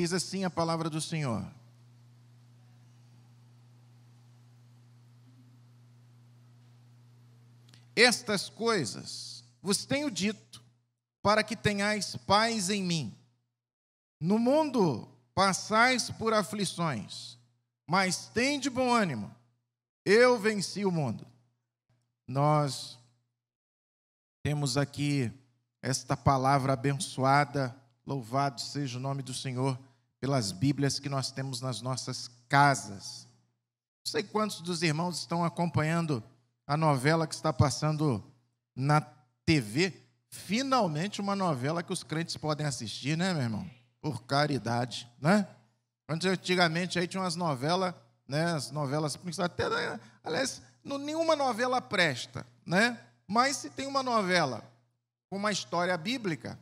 Diz assim a palavra do Senhor: estas coisas vos tenho dito, para que tenhais paz em mim. No mundo passais por aflições, mas tende bom ânimo, eu venci o mundo. Nós temos aqui esta palavra abençoada, louvado seja o nome do Senhor, pelas Bíblias que nós temos nas nossas casas. Não sei quantos dos irmãos estão acompanhando a novela que está passando na TV. Finalmente uma novela que os crentes podem assistir, né, meu irmão? Por caridade, né? Antigamente aí tinha umas novelas, né? As novelas, até, aliás, nenhuma novela presta, né? Mas se tem uma novela com uma história bíblica,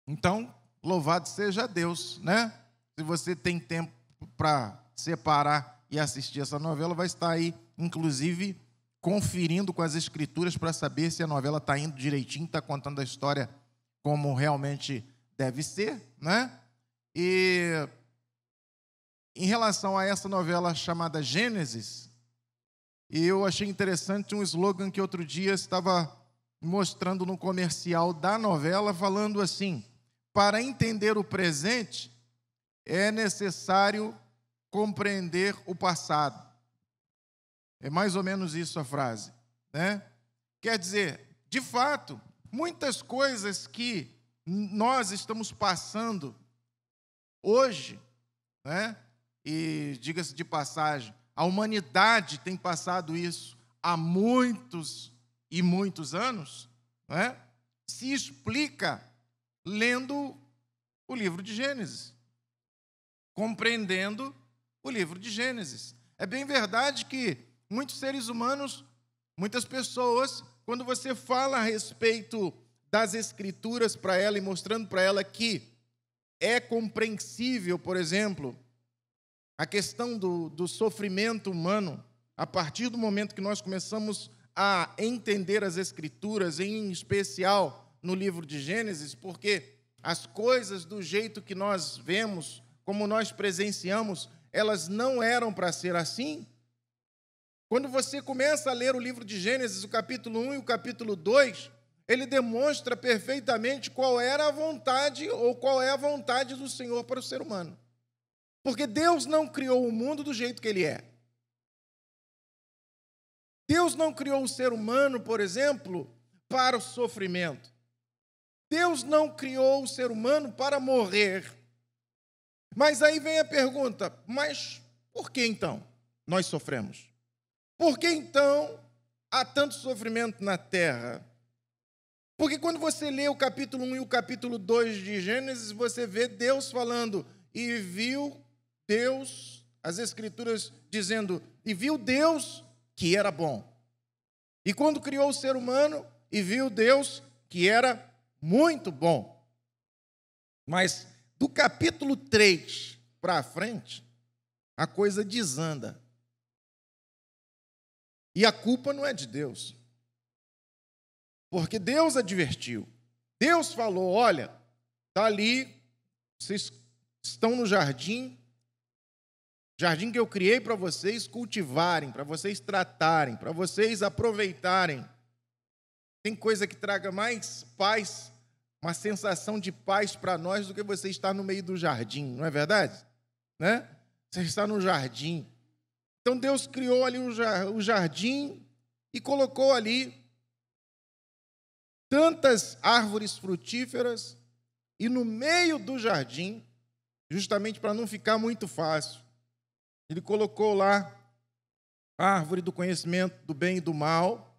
então, louvado seja Deus, né? Se você tem tempo para separar e assistir essa novela, vai estar aí, inclusive, conferindo com as escrituras para saber se a novela está indo direitinho, está contando a história como realmente deve ser, né? E em relação a essa novela chamada Gênesis, eu achei interessante um slogan que outro dia estava mostrando no comercial da novela, falando assim: para entender o presente, é necessário compreender o passado. É mais ou menos isso a frase, né? Quer dizer, de fato, muitas coisas que nós estamos passando hoje, né? E diga-se de passagem, a humanidade tem passado isso há muitos e muitos anos, né? Se explica lendo o livro de Gênesis, compreendendo o livro de Gênesis. É bem verdade que muitos seres humanos, muitas pessoas, quando você fala a respeito das Escrituras para ela e mostrando para ela que é compreensível, por exemplo, a questão do sofrimento humano, a partir do momento que nós começamos a entender as Escrituras, em especial no livro de Gênesis, porque as coisas do jeito que nós vemos, como nós presenciamos, elas não eram para ser assim. Quando você começa a ler o livro de Gênesis, o capítulo 1 e o capítulo 2, ele demonstra perfeitamente qual era a vontade ou qual é a vontade do Senhor para o ser humano. Porque Deus não criou o mundo do jeito que ele é. Deus não criou o ser humano, por exemplo, para o sofrimento. Deus não criou o ser humano para morrer. Mas aí vem a pergunta: mas por que então nós sofremos? Por que então há tanto sofrimento na terra? Porque quando você lê o capítulo 1 e o capítulo 2 de Gênesis, você vê Deus falando: e viu Deus, as Escrituras dizendo, e viu Deus que era bom. E quando criou o ser humano, e viu Deus que era muito bom. Mas do capítulo 3 para frente, a coisa desanda. E a culpa não é de Deus. Porque Deus advertiu. Deus falou: olha, está ali, vocês estão no jardim que eu criei para vocês cultivarem, para vocês tratarem, para vocês aproveitarem. Tem coisa que traga mais paz, uma sensação de paz para nós do que você estar no meio do jardim, não é verdade? Né? Você está no jardim. Então Deus criou ali o jardim e colocou ali tantas árvores frutíferas, e no meio do jardim, justamente para não ficar muito fácil, ele colocou lá a árvore do conhecimento do bem e do mal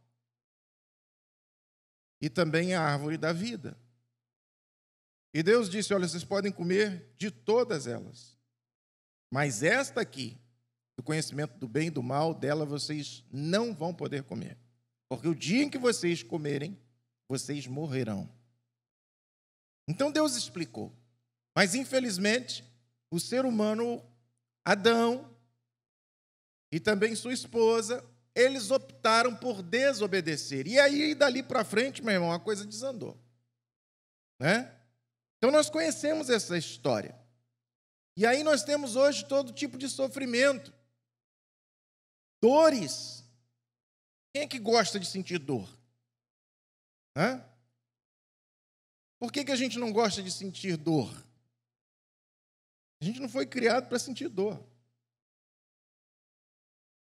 e também a árvore da vida. E Deus disse: olha, vocês podem comer de todas elas, mas esta aqui, do conhecimento do bem e do mal, dela vocês não vão poder comer, porque o dia em que vocês comerem, vocês morrerão. Então Deus explicou. Mas, infelizmente, o ser humano, Adão, e também sua esposa, eles optaram por desobedecer. E aí, dali para frente, meu irmão, a coisa desandou. Né? Então, nós conhecemos essa história. E aí nós temos hoje todo tipo de sofrimento, dores. Quem é que gosta de sentir dor? Hã? Por que a gente não gosta de sentir dor? A gente não foi criado para sentir dor.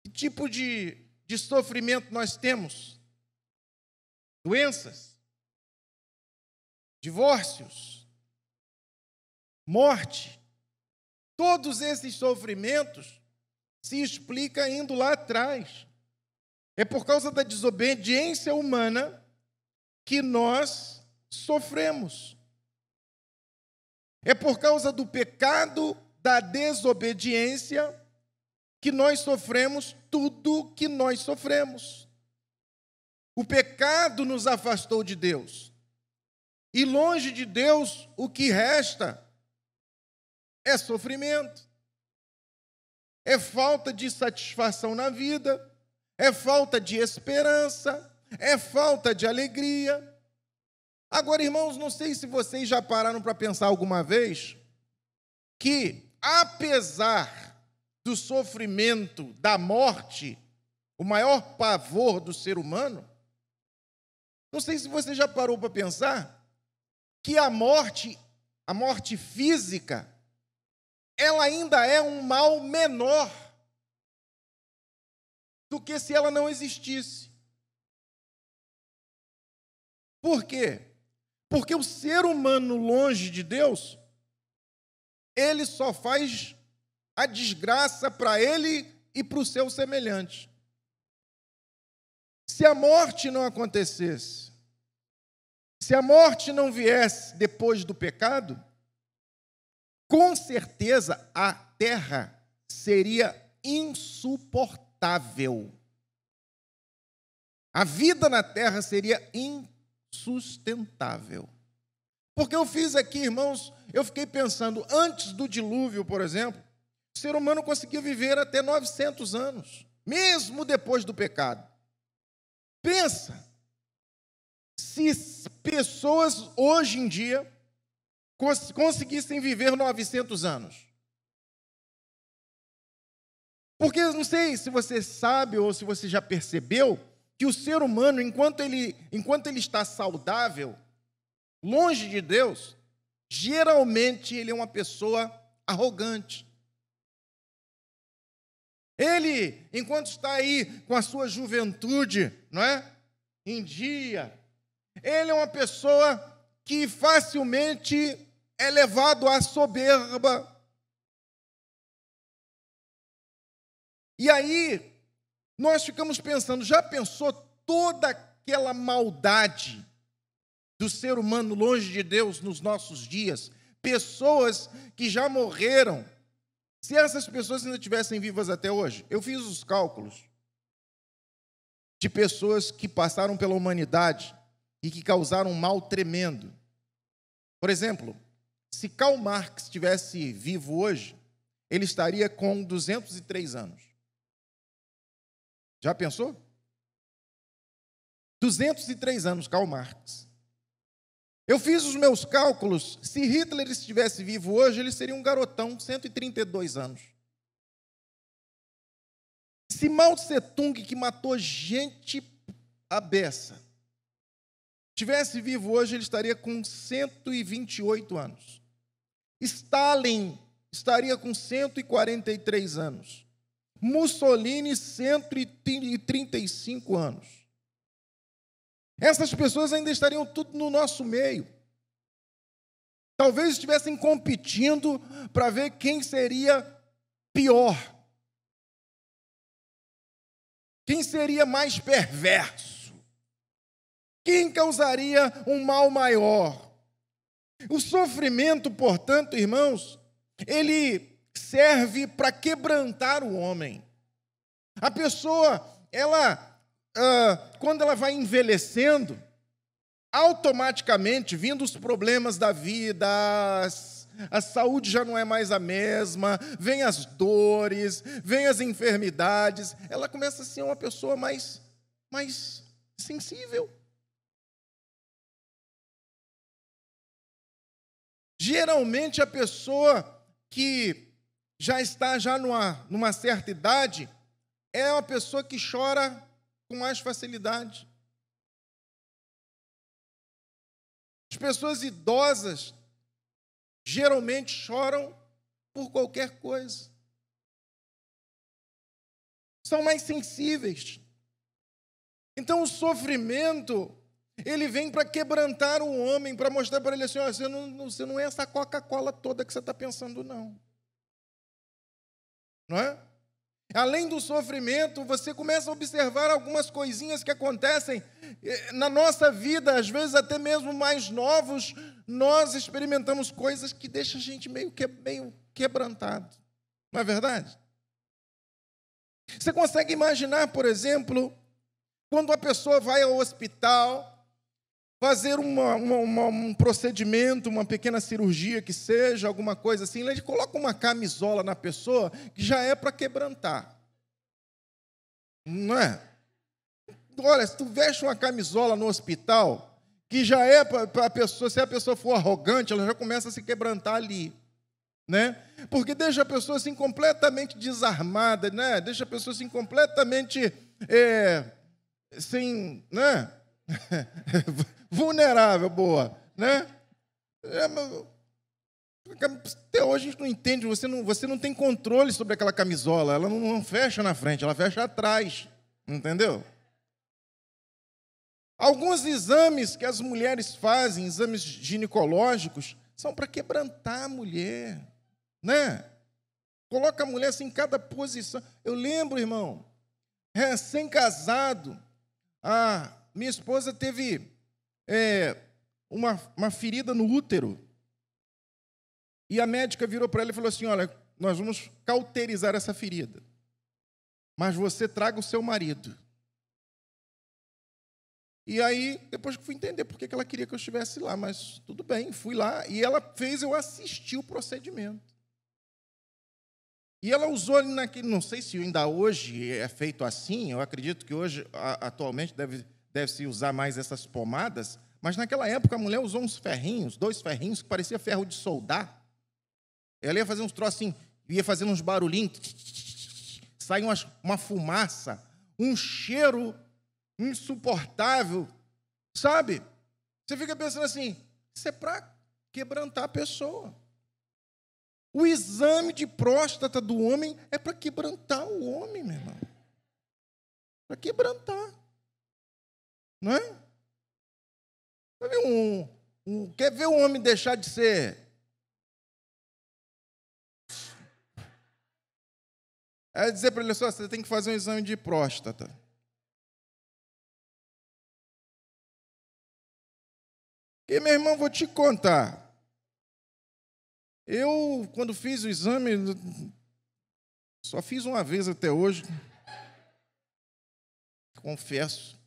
Que tipo de sofrimento nós temos? Doenças, divórcios, morte. Todos esses sofrimentos se explicam indo lá atrás. É por causa da desobediência humana que nós sofremos. É por causa do pecado, da desobediência, que nós sofremos tudo que nós sofremos. O pecado nos afastou de Deus. E longe de Deus, o que resta é sofrimento. É falta de satisfação na vida, é falta de esperança, é falta de alegria. Agora, irmãos, não sei se vocês já pararam para pensar alguma vez que, apesar do sofrimento, da morte, o maior pavor do ser humano, não sei se você já parou para pensar que a morte física, ela ainda é um mal menor do que se ela não existisse. Por quê? Porque o ser humano longe de Deus, ele só faz a desgraça para ele e para o seu semelhante. Se a morte não acontecesse, se a morte não viesse depois do pecado, com certeza a terra seria insuportável. A vida na terra seria insustentável. Porque eu fiz aqui, irmãos, eu fiquei pensando, antes do dilúvio, por exemplo, o ser humano conseguia viver até 900 anos, mesmo depois do pecado. Pensa, se pessoas hoje em dia conseguissem viver 900 anos. Porque não sei se você sabe ou se você já percebeu que o ser humano, enquanto ele está saudável, longe de Deus, geralmente ele é uma pessoa arrogante. Ele, enquanto está aí com a sua juventude, não é? Em dia, ele é uma pessoa que facilmente é levado à soberba. E aí, nós ficamos pensando, já pensou toda aquela maldade do ser humano longe de Deus nos nossos dias? Pessoas que já morreram. Se essas pessoas ainda estivessem vivas até hoje, eu fiz os cálculos de pessoas que passaram pela humanidade e que causaram um mal tremendo. Por exemplo, se Karl Marx estivesse vivo hoje, ele estaria com 203 anos. Já pensou? 203 anos, Karl Marx. Eu fiz os meus cálculos, se Hitler estivesse vivo hoje, ele seria um garotão, 132 anos. Se Mao Tse-tung, que matou gente à beça, estivesse vivo hoje, ele estaria com 128 anos. Stalin estaria com 143 anos. Mussolini, 135 anos. Essas pessoas ainda estariam tudo no nosso meio. Talvez estivessem competindo para ver quem seria pior. Quem seria mais perverso? Quem causaria um mal maior? O sofrimento, portanto, irmãos, ele serve para quebrantar o homem. A pessoa, quando ela vai envelhecendo, automaticamente, vindo os problemas da vida, a saúde já não é mais a mesma, vem as dores, vem as enfermidades, ela começa a ser uma pessoa mais sensível. Geralmente a pessoa que já está numa certa idade é uma pessoa que chora com mais facilidade. As pessoas idosas geralmente choram por qualquer coisa. São mais sensíveis. Então o sofrimento, ele vem para quebrantar o homem, para mostrar para ele assim, ó, você não é essa Coca-Cola toda que você está pensando, não. Não é? Além do sofrimento, você começa a observar algumas coisinhas que acontecem na nossa vida, às vezes até mesmo mais novos, nós experimentamos coisas que deixam a gente meio quebrantado. Não é verdade? Você consegue imaginar, por exemplo, quando a pessoa vai ao hospital fazer um procedimento, uma pequena cirurgia que seja, alguma coisa assim, ele coloca uma camisola na pessoa que já é para quebrantar. Não é? Olha, se tu veste uma camisola no hospital, que já é para a pessoa, se a pessoa for arrogante, ela já começa a se quebrantar ali. Né? Porque deixa a pessoa assim completamente desarmada, né? Deixa a pessoa assim completamente sem, né? vulnerável, boa, né? Até hoje a gente não entende, você não tem controle sobre aquela camisola, ela não fecha na frente, ela fecha atrás, entendeu? Alguns exames que as mulheres fazem, exames ginecológicos, são para quebrantar a mulher, né? Coloca a mulher assim em cada posição. Eu lembro, irmão, recém-casado, minha esposa teve uma ferida no útero. E a médica virou para ela e falou assim, olha, nós vamos cauterizar essa ferida, mas você traga o seu marido. E aí, depois que fui entender por que ela queria que eu estivesse lá, mas tudo bem, fui lá, e ela fez eu assistir o procedimento. E ela usou ali naquele, não sei se ainda hoje é feito assim, eu acredito que hoje, atualmente, deve-se usar mais essas pomadas, mas naquela época a mulher usou uns ferrinhos, 2 ferrinhos, que parecia ferro de soldar. Ela ia fazer uns troços assim, ia fazendo uns barulhinhos, saia uma fumaça, um cheiro insuportável, sabe? Você fica pensando assim, isso é para quebrantar a pessoa. O exame de próstata do homem é para quebrantar o homem, meu irmão. Para quebrantar. Não é? Quer ver um homem deixar de ser? É dizer para ele só, você tem que fazer um exame de próstata. E, meu irmão, vou te contar. Eu, quando fiz o exame, só fiz uma vez até hoje, confesso.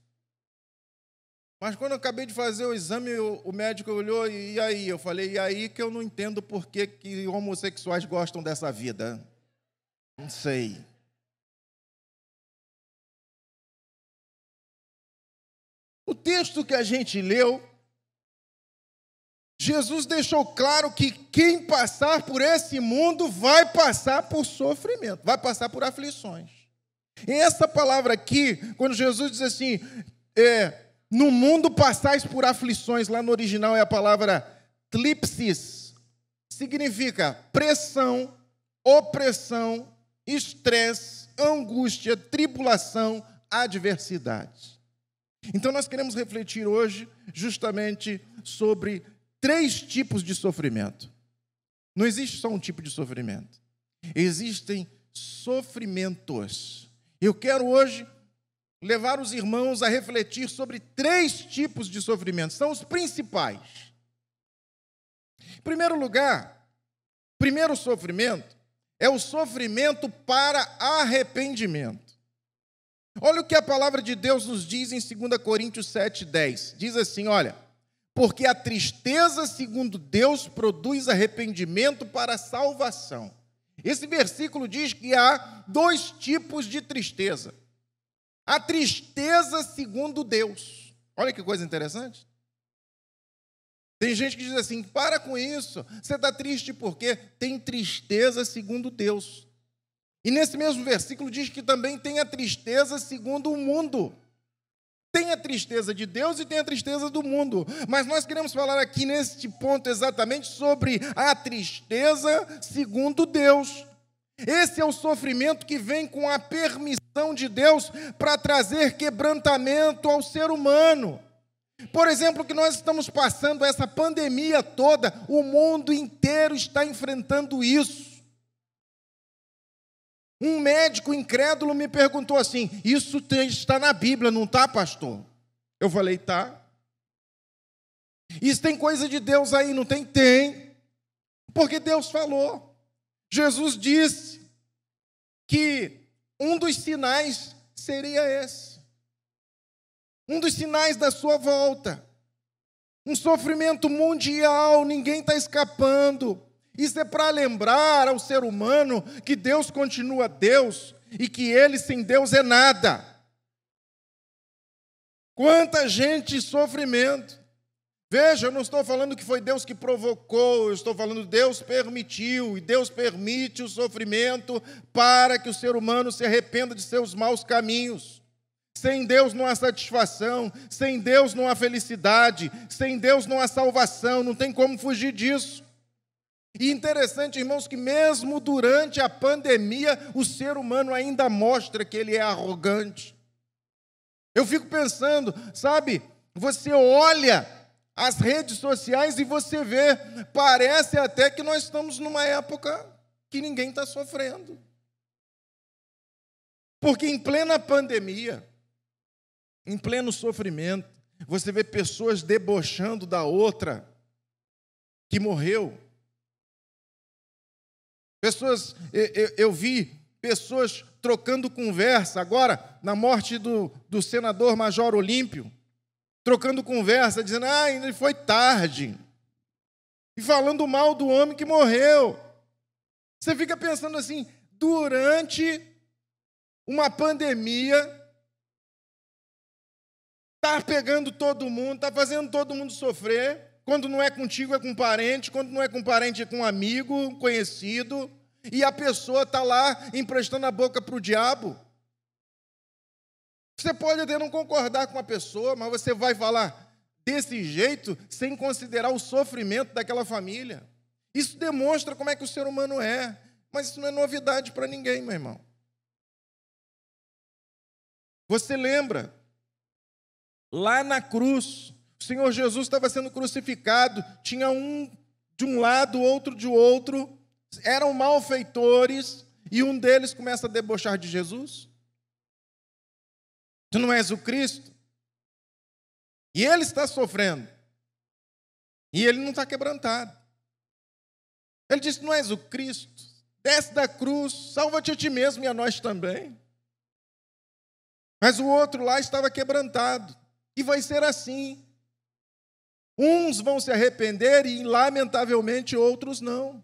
Mas quando eu acabei de fazer o exame, o médico olhou, e aí? Eu falei, e aí que eu não entendo por que homossexuais gostam dessa vida. Não sei. O texto que a gente leu, Jesus deixou claro que quem passar por esse mundo vai passar por sofrimento, vai passar por aflições. E essa palavra aqui, quando Jesus diz assim, no mundo passais por aflições, lá no original é a palavra tlipsis, significa pressão, opressão, estresse, angústia, tribulação, adversidade. Então nós queremos refletir hoje justamente sobre 3 tipos de sofrimento. Não existe só um tipo de sofrimento. Existem sofrimentos. Eu quero hoje levar os irmãos a refletir sobre 3 tipos de sofrimento. São os principais. Em primeiro lugar, primeiro sofrimento é o sofrimento para arrependimento. Olha o que a palavra de Deus nos diz em 2 Coríntios 7:10. Diz assim, olha, porque a tristeza, segundo Deus, produz arrependimento para a salvação. Esse versículo diz que há 2 tipos de tristeza. A tristeza segundo Deus. Olha que coisa interessante. Tem gente que diz assim, para com isso, você está triste porque tem tristeza segundo Deus. E nesse mesmo versículo diz que também tem a tristeza segundo o mundo. Tem a tristeza de Deus e tem a tristeza do mundo. Mas nós queremos falar aqui neste ponto exatamente sobre a tristeza segundo Deus. Esse é o sofrimento que vem com a permissão de Deus para trazer quebrantamento ao ser humano. Por exemplo, que nós estamos passando essa pandemia toda, o mundo inteiro está enfrentando isso. Um médico incrédulo me perguntou assim, isso está na Bíblia, não está, pastor? Eu falei, tá. Isso tem coisa de Deus aí, não tem? Tem. Porque Deus falou. Jesus disse que um dos sinais seria esse. Um dos sinais da sua volta. Um sofrimento mundial, ninguém está escapando. Isso é para lembrar ao ser humano que Deus continua Deus e que ele sem Deus é nada. Quanta gente em sofrimento. Veja, eu não estou falando que foi Deus que provocou, eu estou falando que Deus permitiu, e Deus permite o sofrimento para que o ser humano se arrependa de seus maus caminhos. Sem Deus não há satisfação, sem Deus não há felicidade, sem Deus não há salvação, não tem como fugir disso. E interessante, irmãos, que mesmo durante a pandemia, o ser humano ainda mostra que ele é arrogante. Eu fico pensando, sabe, você olha as redes sociais e você vê, parece até que nós estamos numa época que ninguém está sofrendo. Porque em plena pandemia, em pleno sofrimento, você vê pessoas debochando da outra que morreu. Eu vi pessoas trocando conversa, agora, na morte do senador Major Olímpio, trocando conversa, dizendo, ele foi tarde, e falando mal do homem que morreu. Você fica pensando assim, durante uma pandemia, está pegando todo mundo, está fazendo todo mundo sofrer. Quando não é contigo, é com parente. Quando não é com parente, é com amigo, conhecido. E a pessoa está lá emprestando a boca para o diabo. Você pode até não concordar com a pessoa, mas você vai falar desse jeito sem considerar o sofrimento daquela família. Isso demonstra como é que o ser humano é. Mas isso não é novidade para ninguém, meu irmão. Você lembra? Lá na cruz, o Senhor Jesus estava sendo crucificado, tinha um de um lado, outro de outro, eram malfeitores, e um deles começa a debochar de Jesus. Tu não és o Cristo? E ele está sofrendo. E ele não está quebrantado. Ele disse, não és o Cristo? Desce da cruz, salva-te a ti mesmo e a nós também. Mas o outro lá estava quebrantado. E vai ser assim. Uns vão se arrepender e, lamentavelmente, outros não.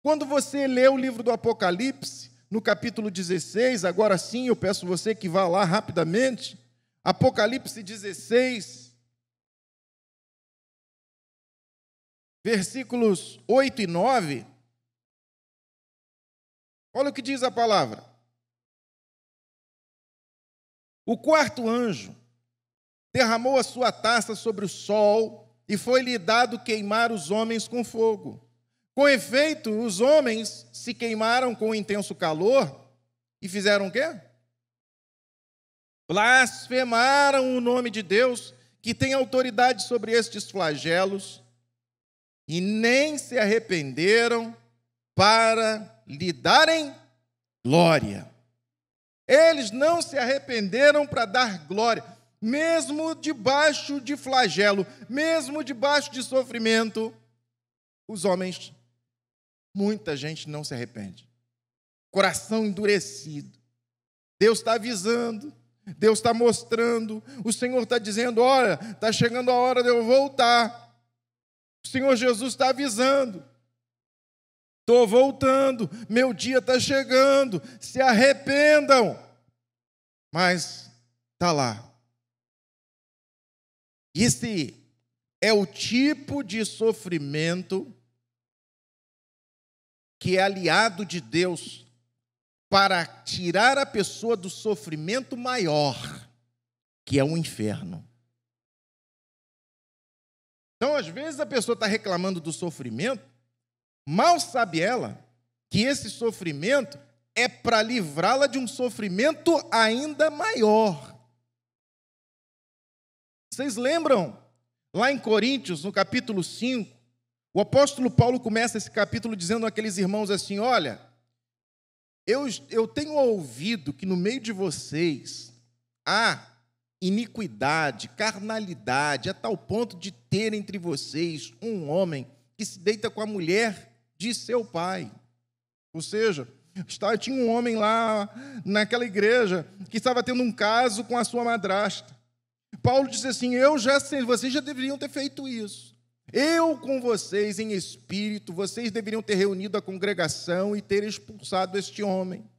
Quando você lê o livro do Apocalipse, no capítulo 16, agora sim, eu peço você que vá lá rapidamente, Apocalipse 16, versículos 8 e 9, olha o que diz a palavra. O quarto anjo derramou a sua taça sobre o sol e foi-lhe dado queimar os homens com fogo. Com efeito, os homens se queimaram com intenso calor e fizeram o quê? Blasfemaram o nome de Deus, que tem autoridade sobre estes flagelos, e nem se arrependeram para lhe darem glória. Eles não se arrependeram para dar glória, mesmo debaixo de flagelo, mesmo debaixo de sofrimento, os homens, muita gente não se arrepende. Coração endurecido. Deus está avisando, Deus está mostrando, o Senhor está dizendo, olha, está chegando a hora de eu voltar. O Senhor Jesus está avisando. Estou voltando, meu dia está chegando, se arrependam. Mas está lá. E é o tipo de sofrimento que é aliado de Deus para tirar a pessoa do sofrimento maior, que é o inferno. Então, às vezes, a pessoa está reclamando do sofrimento, mal sabe ela que esse sofrimento é para livrá-la de um sofrimento ainda maior. Vocês lembram, lá em Coríntios, no capítulo 5, o apóstolo Paulo começa esse capítulo dizendo àqueles irmãos assim: olha, eu tenho ouvido que no meio de vocês há iniquidade, carnalidade, a tal ponto de ter entre vocês um homem que se deita com a mulher de seu pai. Ou seja, tinha um homem lá naquela igreja que estava tendo um caso com a sua madrasta. Paulo disse assim: vocês já deveriam ter feito isso. Eu com vocês em espírito, vocês deveriam ter reunido a congregação e ter expulsado este homem.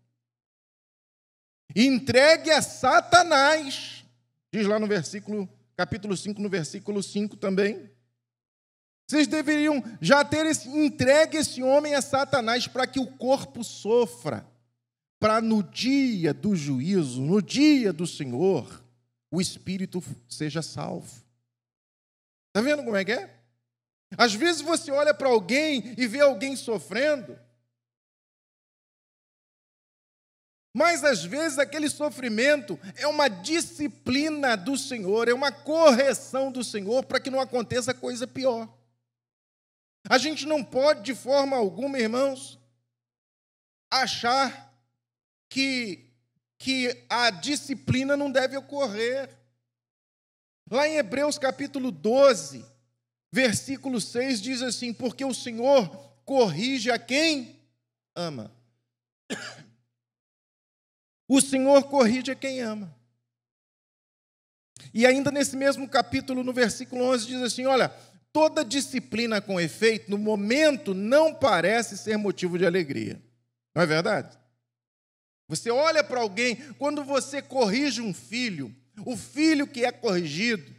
Entregue a Satanás, diz lá no capítulo 5, no versículo 5 também. Vocês deveriam já ter entregue esse homem a Satanás para que o corpo sofra, para no dia do juízo, no dia do Senhor, o espírito seja salvo. Está vendo como é que é? Às vezes você olha para alguém e vê alguém sofrendo, mas às vezes aquele sofrimento é uma disciplina do Senhor, é uma correção do Senhor para que não aconteça coisa pior. A gente não pode, de forma alguma, irmãos, achar que a disciplina não deve ocorrer. Lá em Hebreus capítulo 12, versículo 6, diz assim: porque o Senhor corrige a quem ama. O Senhor corrige a quem ama. E ainda nesse mesmo capítulo, no versículo 11, diz assim: olha, toda disciplina com efeito, no momento, não parece ser motivo de alegria. Não é verdade? Você olha para alguém, quando você corrige um filho, o filho que é corrigido,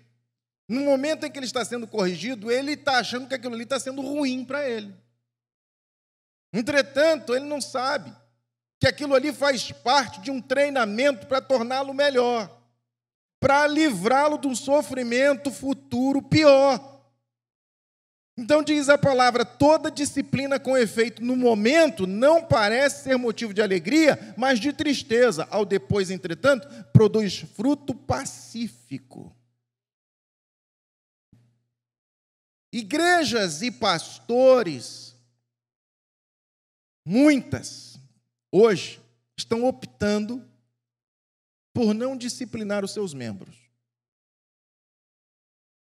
no momento em que ele está sendo corrigido, ele está achando que aquilo ali está sendo ruim para ele. Entretanto, ele não sabe que aquilo ali faz parte de um treinamento para torná-lo melhor, para livrá-lo de um sofrimento futuro pior. Então diz a palavra: toda disciplina com efeito no momento não parece ser motivo de alegria, mas de tristeza. Ao depois, entretanto, produz fruto pacífico. Igrejas e pastores, muitas, hoje, estão optando por não disciplinar os seus membros.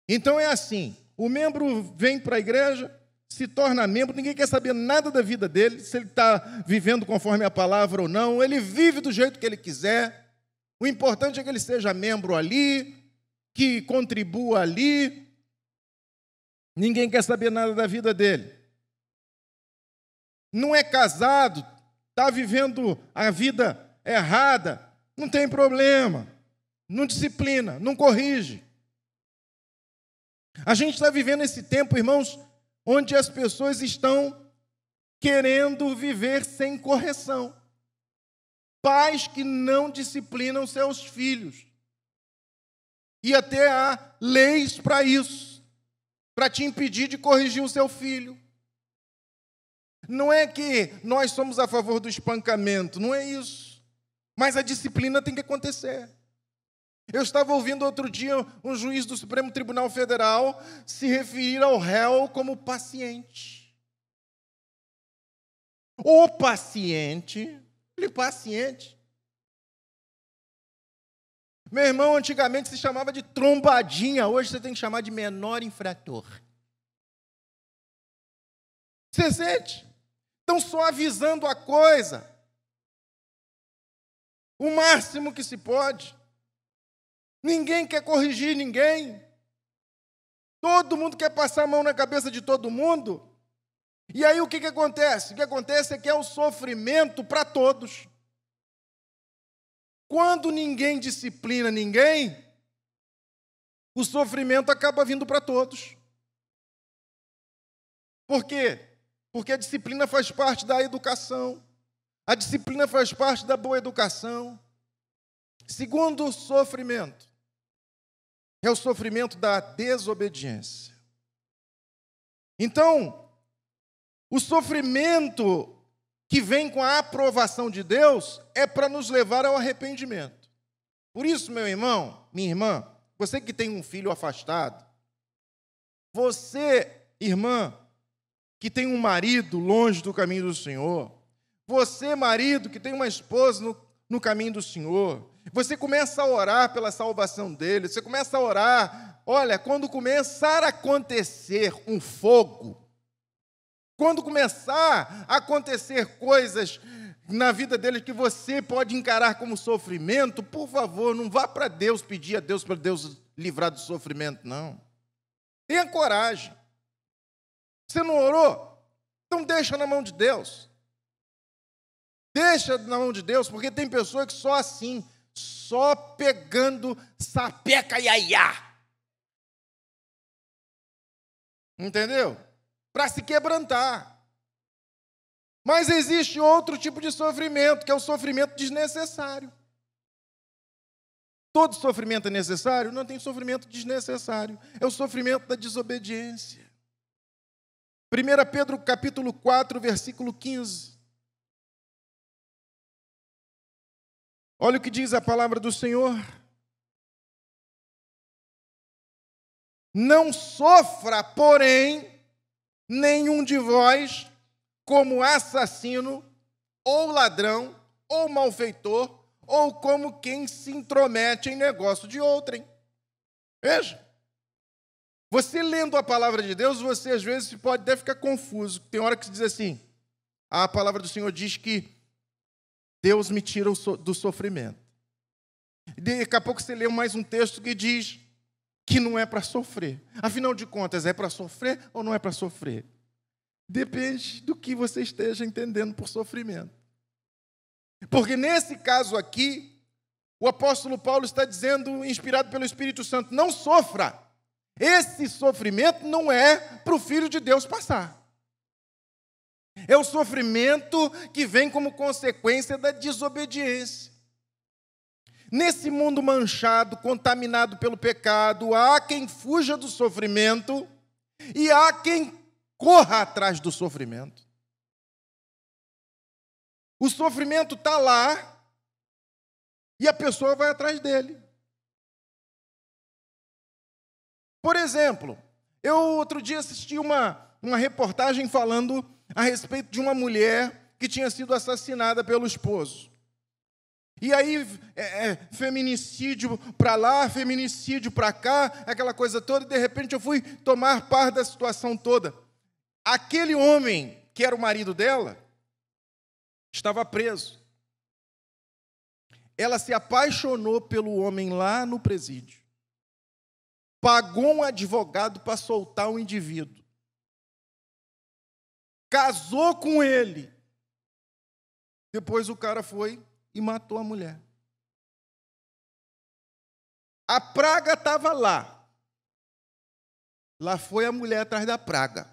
Então é assim: o membro vem para a igreja, se torna membro, ninguém quer saber nada da vida dele, se ele está vivendo conforme a palavra ou não, ele vive do jeito que ele quiser, o importante é que ele seja membro ali, que contribua ali, ninguém quer saber nada da vida dele. Não é casado, está vivendo a vida errada, não tem problema, não disciplina, não corrige. A gente está vivendo esse tempo, irmãos, onde as pessoas estão querendo viver sem correção. Pais que não disciplinam seus filhos. E até há leis para isso, para te impedir de corrigir o seu filho. Não é que nós somos a favor do espancamento, não é isso. Mas a disciplina tem que acontecer. Eu estava ouvindo outro dia um juiz do Supremo Tribunal Federal se referir ao réu como paciente. O paciente, Meu irmão, antigamente se chamava de trombadinha, hoje você tem que chamar de menor infrator. Você sente? Estão só avisando a coisa. O máximo que se pode. Ninguém quer corrigir ninguém. Todo mundo quer passar a mão na cabeça de todo mundo. E aí o que acontece? O que acontece é que é o sofrimento para todos. Quando ninguém disciplina ninguém, o sofrimento acaba vindo para todos. Por quê? Porque a disciplina faz parte da educação. A disciplina faz parte da boa educação. Segundo o sofrimento, é o sofrimento da desobediência. Então, o sofrimento que vem com a aprovação de Deus é para nos levar ao arrependimento. Por isso, meu irmão, minha irmã, você que tem um filho afastado, você, irmã, que tem um marido longe do caminho do Senhor, você, marido, que tem uma esposa no caminho do Senhor, você começa a orar pela salvação dele, você começa a orar, olha, quando começar a acontecer um fogo, quando começar a acontecer coisas na vida dele que você pode encarar como sofrimento, por favor, não vá para Deus pedir a Deus para Deus livrar do sofrimento, não. Tenha coragem. Você não orou? Então deixa na mão de Deus. Deixa na mão de Deus, porque tem pessoas que só assim, só pegando sapeca iaiá. Entendeu? Para se quebrantar. Mas existe outro tipo de sofrimento, que é o sofrimento desnecessário. Todo sofrimento é necessário? Não, tem sofrimento desnecessário. É o sofrimento da desobediência. 1 Pedro capítulo 4, versículo 15. Olha o que diz a palavra do Senhor. Não sofra, porém, nenhum de vós como assassino, ou ladrão, ou malfeitor, ou como quem se intromete em negócio de outrem. Veja. Você lendo a palavra de Deus, você às vezes pode até ficar confuso. Tem hora que se diz assim, a palavra do Senhor diz que Deus me tira do sofrimento. Daqui a pouco você lê mais um texto que diz que não é para sofrer. Afinal de contas, é para sofrer ou não é para sofrer? Depende do que você esteja entendendo por sofrimento. Porque nesse caso aqui, o apóstolo Paulo está dizendo, inspirado pelo Espírito Santo, não sofra. Esse sofrimento não é para o Filho de Deus passar. É o sofrimento que vem como consequência da desobediência. Nesse mundo manchado, contaminado pelo pecado, há quem fuja do sofrimento e há quem corra atrás do sofrimento. O sofrimento está lá e a pessoa vai atrás dele. Por exemplo, eu outro dia assisti uma reportagem falando a respeito de uma mulher que tinha sido assassinada pelo esposo. E aí, feminicídio para lá, feminicídio para cá, aquela coisa toda, e de repente eu fui tomar par da situação toda. Aquele homem, que era o marido dela, estava preso. Ela se apaixonou pelo homem lá no presídio. Pagou um advogado para soltar o indivíduo. Casou com ele. Depois o cara foi e matou a mulher. A praga estava lá. Lá foi a mulher atrás da praga.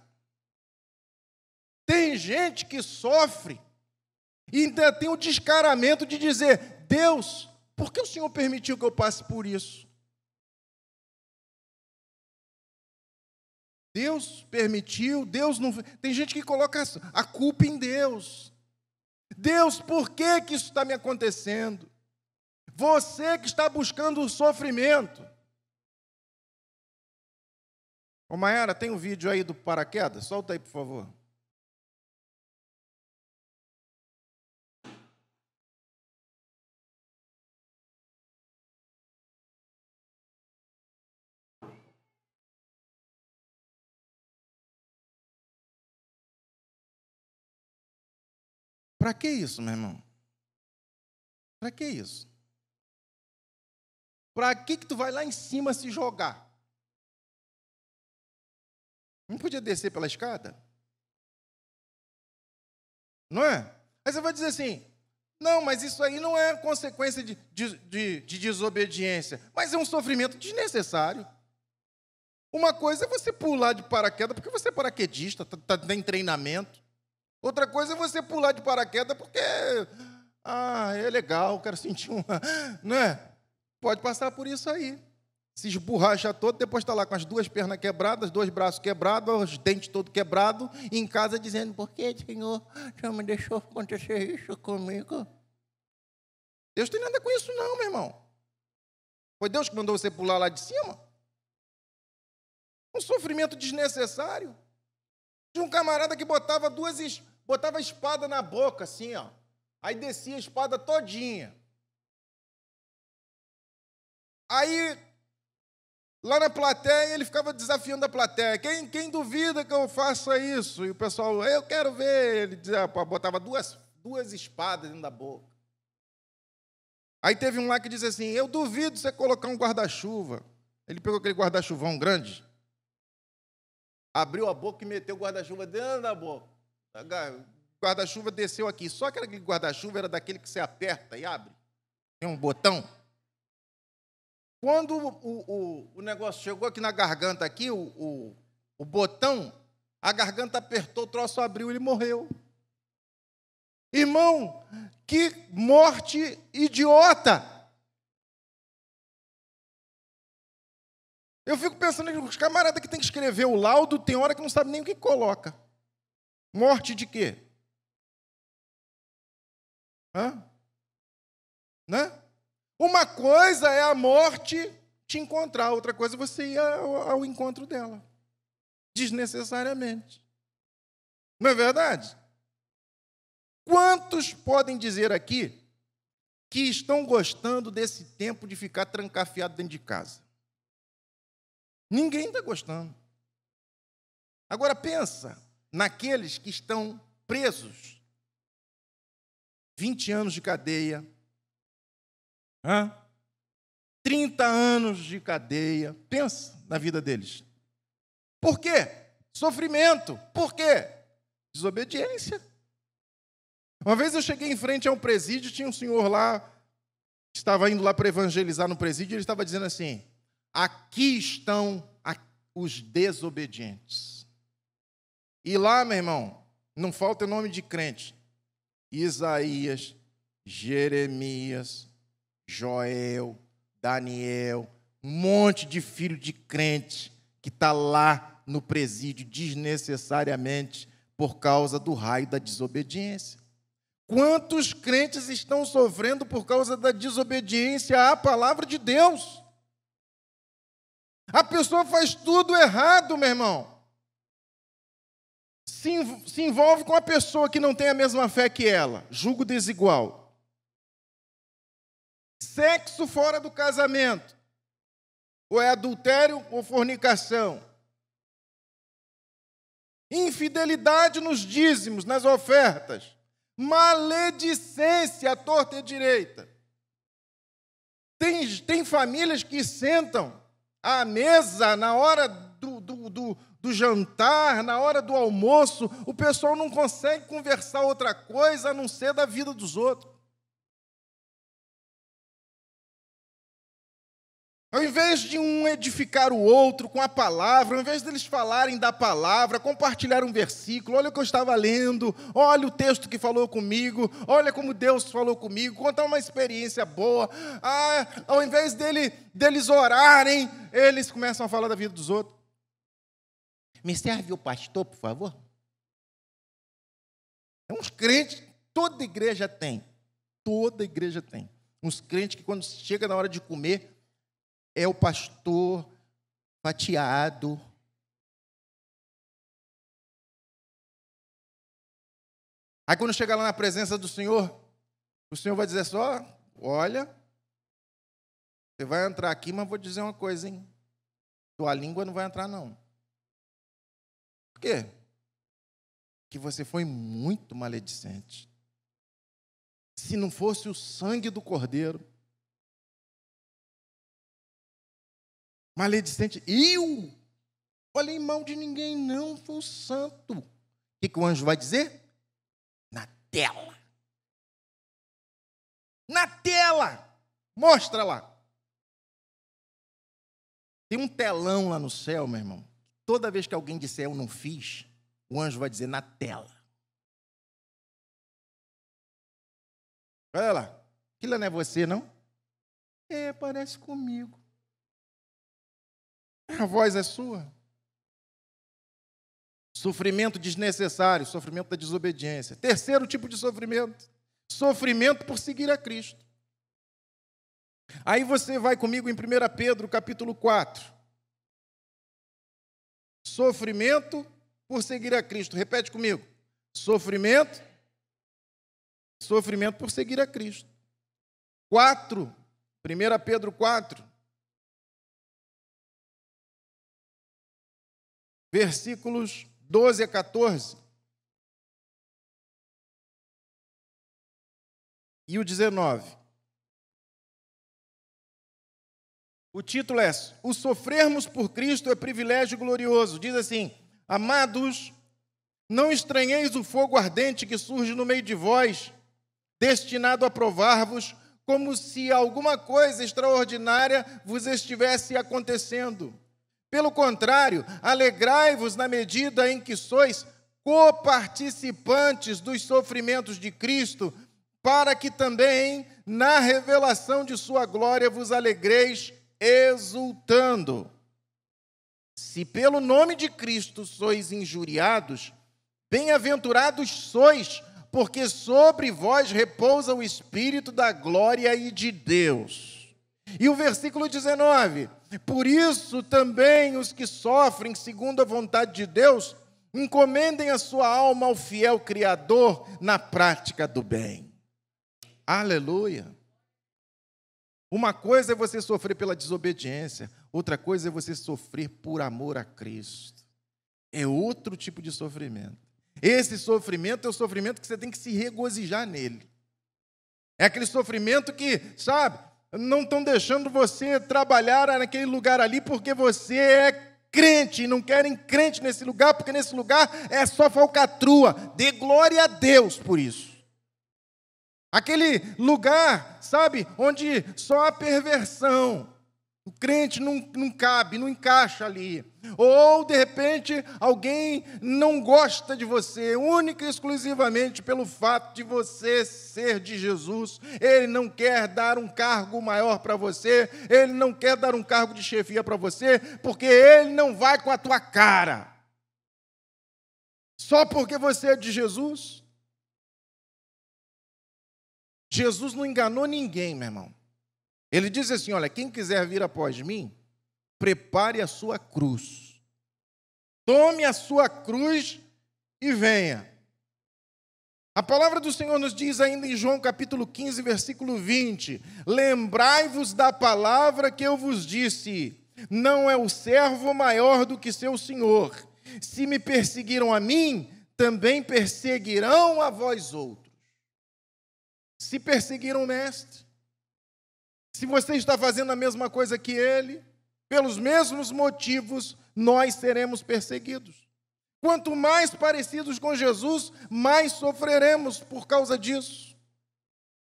Tem gente que sofre e ainda tem o descaramento de dizer, Deus, por que o Senhor permitiu que eu passe por isso? Deus permitiu, Deus não... Tem gente que coloca a culpa em Deus. Deus, por que isso está me acontecendo? Você que está buscando o sofrimento. Ô Maiara, tem um vídeo aí do paraquedas? Solta aí, por favor. Para que isso, meu irmão? Para que isso? Para que tu vai lá em cima se jogar? Não podia descer pela escada? Não é? Aí você vai dizer assim, não, mas isso aí não é consequência de desobediência, mas é um sofrimento desnecessário. Uma coisa é você pular de paraquedas porque você é paraquedista, tem treinamento. Outra coisa é você pular de paraquedas porque, é legal, quero sentir uma... Não é? Pode passar por isso aí. Se esborracha todo, depois está lá com as 2 pernas quebradas, 2 braços quebrados, os dentes todos quebrados, e em casa dizendo, por que, Senhor, já me deixou acontecer isso comigo? Deus tem nada com isso não, meu irmão. Foi Deus que mandou você pular lá de cima? Um sofrimento desnecessário. Tinha um camarada que botava a espada na boca, assim, ó. Aí descia a espada todinha. Aí, lá na plateia, ele ficava desafiando a plateia. Quem duvida que eu faça isso? E o pessoal, eu quero ver. Ele dizia, botava duas espadas dentro da boca. Aí teve um lá que disse assim, eu duvido você colocar um guarda-chuva. Ele pegou aquele guarda-chuvão grande, abriu a boca e meteu o guarda-chuva dentro da boca. O guarda-chuva desceu aqui. Só que aquele guarda-chuva era daquele que você aperta e abre. Tem um botão. Quando o negócio chegou aqui na garganta, aqui, o botão, a garganta apertou, o troço abriu e ele morreu. Irmão, que morte idiota! Eu fico pensando, os camaradas que tem que escrever o laudo, tem hora que não sabe nem o que coloca. Morte de quê? Né? Uma coisa é a morte te encontrar, outra coisa é você ir ao encontro dela. Desnecessariamente. Não é verdade? Quantos podem dizer aqui que estão gostando desse tempo de ficar trancafiado dentro de casa? Ninguém está gostando. Agora pensa naqueles que estão presos. 20 anos de cadeia. 30 anos de cadeia. Pensa na vida deles. Por quê? Sofrimento. Por quê? Desobediência. Uma vez eu cheguei em frente a um presídio, tinha um senhor lá, estava indo lá para evangelizar no presídio, e ele estava dizendo assim, aqui estão os desobedientes. E lá, meu irmão, não falta nome de crente. Isaías, Jeremias, Joel, Daniel, um monte de filho de crente que está lá no presídio desnecessariamente por causa do raio da desobediência. Quantos crentes estão sofrendo por causa da desobediência à palavra de Deus? A pessoa faz tudo errado, meu irmão. Se envolve com a pessoa que não tem a mesma fé que ela. Julgo desigual. Sexo fora do casamento. Ou é adultério ou fornicação. Infidelidade nos dízimos, nas ofertas. Maledicência à torta e à direita. Tem famílias que sentam à mesa na hora do jantar, na hora do almoço, o pessoal não consegue conversar outra coisa a não ser da vida dos outros. Ao invés de um edificar o outro com a palavra, ao invés deles falarem da palavra, compartilhar um versículo, olha o que eu estava lendo, olha o texto que falou comigo, olha como Deus falou comigo, contar uma experiência boa. Ao invés deles orarem, eles começam a falar da vida dos outros. Me serve o pastor, por favor? É uns crentes, toda igreja tem. Toda igreja tem. Uns crentes que quando chega na hora de comer, é o pastor fatiado. Aí quando chega lá na presença do Senhor, o Senhor vai dizer só, olha, você vai entrar aqui, mas vou dizer uma coisa, hein? Tua língua não vai entrar, não. Por quê? Porque você foi muito maledicente. Se não fosse o sangue do Cordeiro, maledicente, eu falei mal de ninguém, não, foi o santo. O que o anjo vai dizer? Na tela. Na tela. Mostra lá. Tem um telão lá no céu, meu irmão. Toda vez que alguém disser eu não fiz, o anjo vai dizer na tela. Olha lá, aquilo não é você, não? É, parece comigo. A voz é sua. Sofrimento desnecessário, sofrimento da desobediência. Terceiro tipo de sofrimento, sofrimento por seguir a Cristo. Aí você vai comigo em 1 Pedro, capítulo 4. Sofrimento por seguir a Cristo. Repete comigo. Sofrimento por seguir a Cristo. 1 Pedro 4. Versículos 12 a 14. E o 19. O título é: O sofrermos por Cristo é privilégio glorioso. Diz assim: Amados, não estranheis o fogo ardente que surge no meio de vós, destinado a provar-vos, como se alguma coisa extraordinária vos estivesse acontecendo. Pelo contrário, alegrai-vos na medida em que sois coparticipantes dos sofrimentos de Cristo, para que também, na revelação de sua glória, vos alegreis exultando. Se pelo nome de Cristo sois injuriados, bem-aventurados sois, porque sobre vós repousa o Espírito da glória e de Deus. E o versículo 19: Por isso também os que sofrem segundo a vontade de Deus, encomendem a sua alma ao fiel Criador na prática do bem. Aleluia! Uma coisa é você sofrer pela desobediência, outra coisa é você sofrer por amor a Cristo. É outro tipo de sofrimento. Esse sofrimento é o sofrimento que você tem que se regozijar nele. É aquele sofrimento que, sabe, não estão deixando você trabalhar naquele lugar ali porque você é crente e não querem crente nesse lugar, porque nesse lugar é só falcatrua. Dê glória a Deus por isso. Aquele lugar, sabe, onde só a perversão. O crente não cabe, não encaixa ali. Ou, de repente, alguém não gosta de você, única e exclusivamente pelo fato de você ser de Jesus. Ele não quer dar um cargo maior para você, ele não quer dar um cargo de chefia para você, porque ele não vai com a tua cara. Só porque você é de Jesus? Jesus não enganou ninguém, meu irmão. Ele diz assim, olha, quem quiser vir após mim, prepare a sua cruz. Tome a sua cruz e venha. A palavra do Senhor nos diz ainda em João capítulo 15, versículo 20, lembrai-vos da palavra que eu vos disse, não é o servo maior do que seu senhor. Se me perseguiram a mim, também perseguirão a vós outros. Se perseguiram o mestre, se você está fazendo a mesma coisa que ele, pelos mesmos motivos, nós seremos perseguidos. Quanto mais parecidos com Jesus, mais sofreremos por causa disso.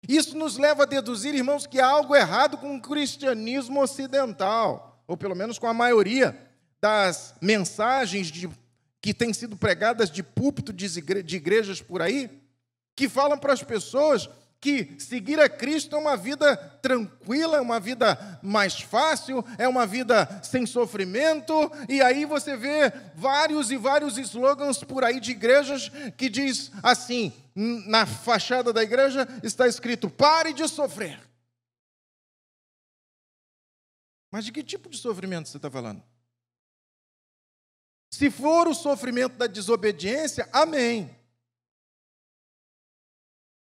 Isso nos leva a deduzir, irmãos, que há algo errado com o cristianismo ocidental, ou pelo menos com a maioria das mensagens que têm sido pregadas de púlpito de igrejas por aí, que falam para as pessoas que seguir a Cristo é uma vida tranquila, é uma vida mais fácil, é uma vida sem sofrimento, e aí você vê vários e vários slogans por aí de igrejas que diz assim, na fachada da igreja está escrito, pare de sofrer. Mas de que tipo de sofrimento você está falando? Se for o sofrimento da desobediência, amém.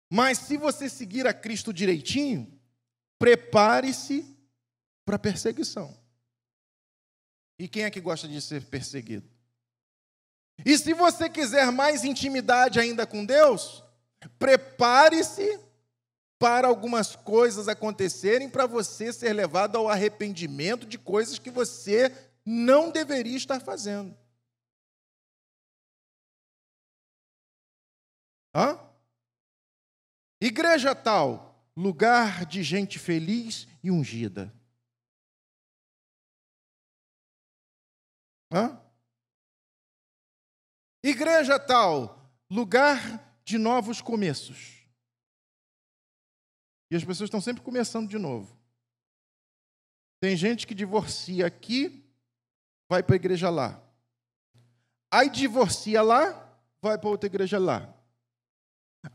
Mas se você seguir a Cristo direitinho, prepare-se para a perseguição. E quem é que gosta de ser perseguido? E se você quiser mais intimidade ainda com Deus, prepare-se para algumas coisas acontecerem para você ser levado ao arrependimento de coisas que você não deveria estar fazendo. Hã? Igreja tal, lugar de gente feliz e ungida. Hã? Igreja tal, lugar de novos começos. E as pessoas estão sempre começando de novo. Tem gente que divorcia aqui, vai para a igreja lá. Aí divorcia lá, vai para outra igreja lá.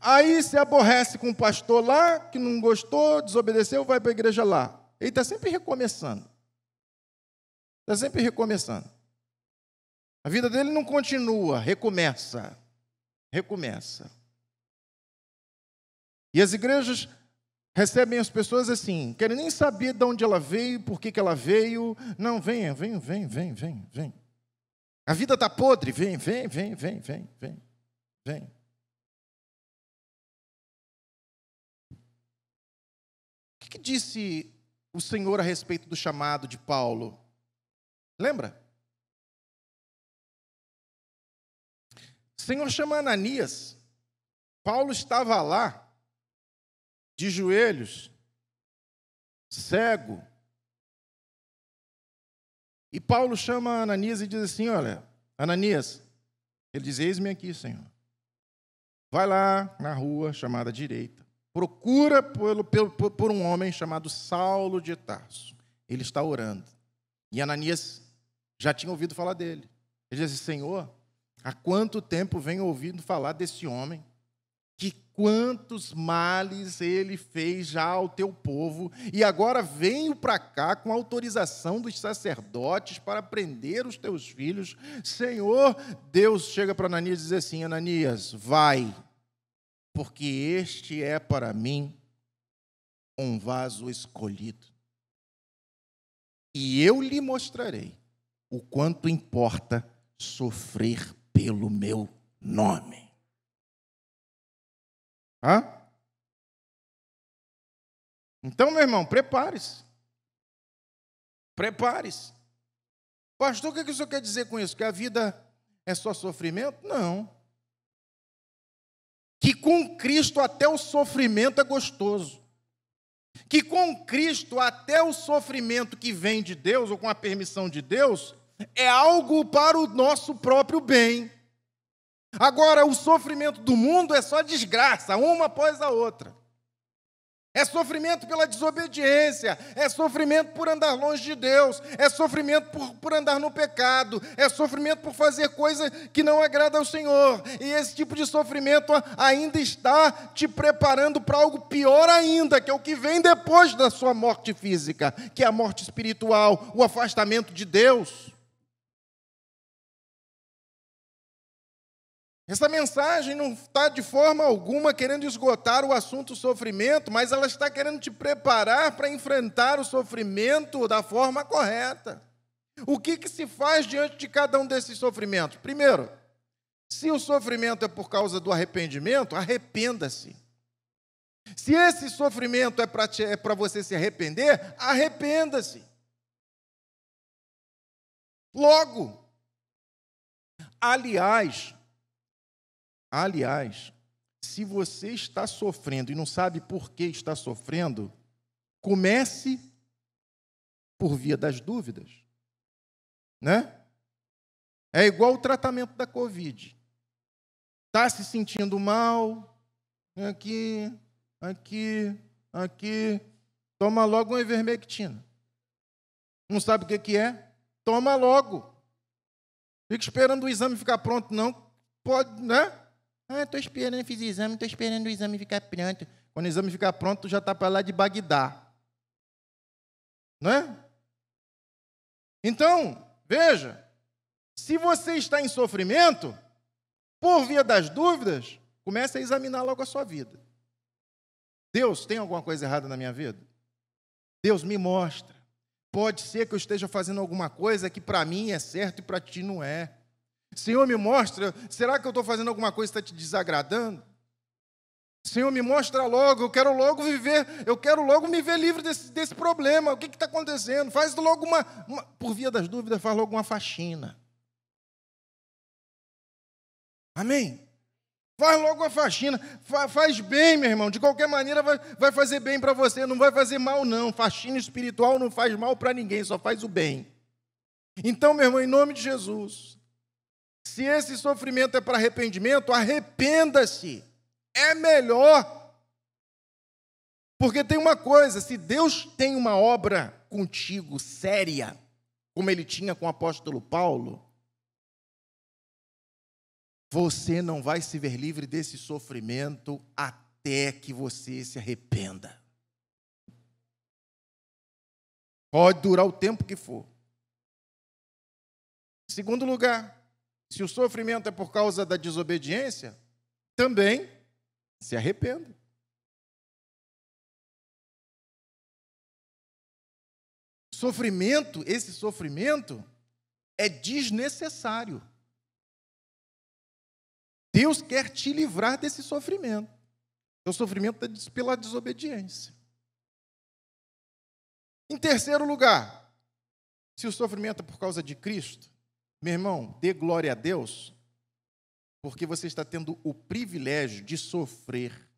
Aí se aborrece com o pastor lá, que não gostou, desobedeceu, vai para a igreja lá. Ele está sempre recomeçando. Está sempre recomeçando. A vida dele não continua, recomeça. Recomeça. E as igrejas recebem as pessoas assim, querem nem saber de onde ela veio, por que ela veio. Não, venha, vem. A vida está podre, vem. O que disse o Senhor a respeito do chamado de Paulo? Lembra? O Senhor chama Ananias. Paulo estava lá, de joelhos, cego. E Paulo chama Ananias e diz assim, olha, Ananias, ele diz, eis-me aqui, Senhor. Vai lá na rua chamada direita. Procura por um homem chamado Saulo de Tarso. Ele está orando. E Ananias já tinha ouvido falar dele. Ele diz assim, Senhor, há quanto tempo venho ouvindo falar desse homem? Que quantos males ele fez já ao teu povo, e agora venho para cá com autorização dos sacerdotes para prender os teus filhos. Senhor, Deus chega para Ananias e diz assim, Ananias, vai, porque este é para mim um vaso escolhido. E eu lhe mostrarei o quanto importa sofrer pelo meu nome. Hã? Então, meu irmão, prepare-se. Prepare-se. Pastor, o que o senhor quer dizer com isso? Que a vida é só sofrimento? Não. Que com Cristo até o sofrimento é gostoso. Que com Cristo até o sofrimento que vem de Deus, ou com a permissão de Deus, é algo para o nosso próprio bem. Agora, o sofrimento do mundo é só desgraça, uma após a outra. É sofrimento pela desobediência, é sofrimento por andar longe de Deus, é sofrimento por andar no pecado, é sofrimento por fazer coisa que não agrada ao Senhor. E esse tipo de sofrimento ainda está te preparando para algo pior ainda, que é o que vem depois da sua morte física, que é a morte espiritual, o afastamento de Deus. Essa mensagem não está de forma alguma querendo esgotar o assunto sofrimento, mas ela está querendo te preparar para enfrentar o sofrimento da forma correta. O que se faz diante de cada um desses sofrimentos? Primeiro, se o sofrimento é por causa do arrependimento, arrependa-se. Se esse sofrimento é para você se arrepender, arrependa-se. Logo. Aliás, se você está sofrendo e não sabe por que está sofrendo, comece por via das dúvidas, né? É igual o tratamento da Covid. Está se sentindo mal, aqui, toma logo uma ivermectina. Não sabe o que é? Toma logo. Fica esperando o exame ficar pronto, não. Pode, né? Estou esperando, fiz exame, estou esperando o exame ficar pronto. Quando o exame ficar pronto, já está para lá de Bagdá. Não é? Então, veja, se você está em sofrimento, por via das dúvidas, comece a examinar logo a sua vida. Deus, tem alguma coisa errada na minha vida? Deus, me mostra. Pode ser que eu esteja fazendo alguma coisa que para mim é certo e para ti não é. Senhor, me mostra, será que eu estou fazendo alguma coisa que está te desagradando? Senhor, me mostra logo, eu quero logo me ver livre desse problema. O que está acontecendo? Faz logo por via das dúvidas, faz logo uma faxina. Amém? Faz logo uma faxina, faz bem, meu irmão. De qualquer maneira vai fazer bem para você, não vai fazer mal não. Faxina espiritual não faz mal para ninguém, só faz o bem. Então, meu irmão, em nome de Jesus, se esse sofrimento é para arrependimento, arrependa-se. É melhor. Porque tem uma coisa, se Deus tem uma obra contigo séria, como ele tinha com o apóstolo Paulo, você não vai se ver livre desse sofrimento até que você se arrependa. Pode durar o tempo que for. Em segundo lugar, se o sofrimento é por causa da desobediência, também se arrependa. Esse sofrimento é desnecessário. Deus quer te livrar desse sofrimento. O sofrimento é pela desobediência. Em terceiro lugar, se o sofrimento é por causa de Cristo, meu irmão, dê glória a Deus, porque você está tendo o privilégio de sofrer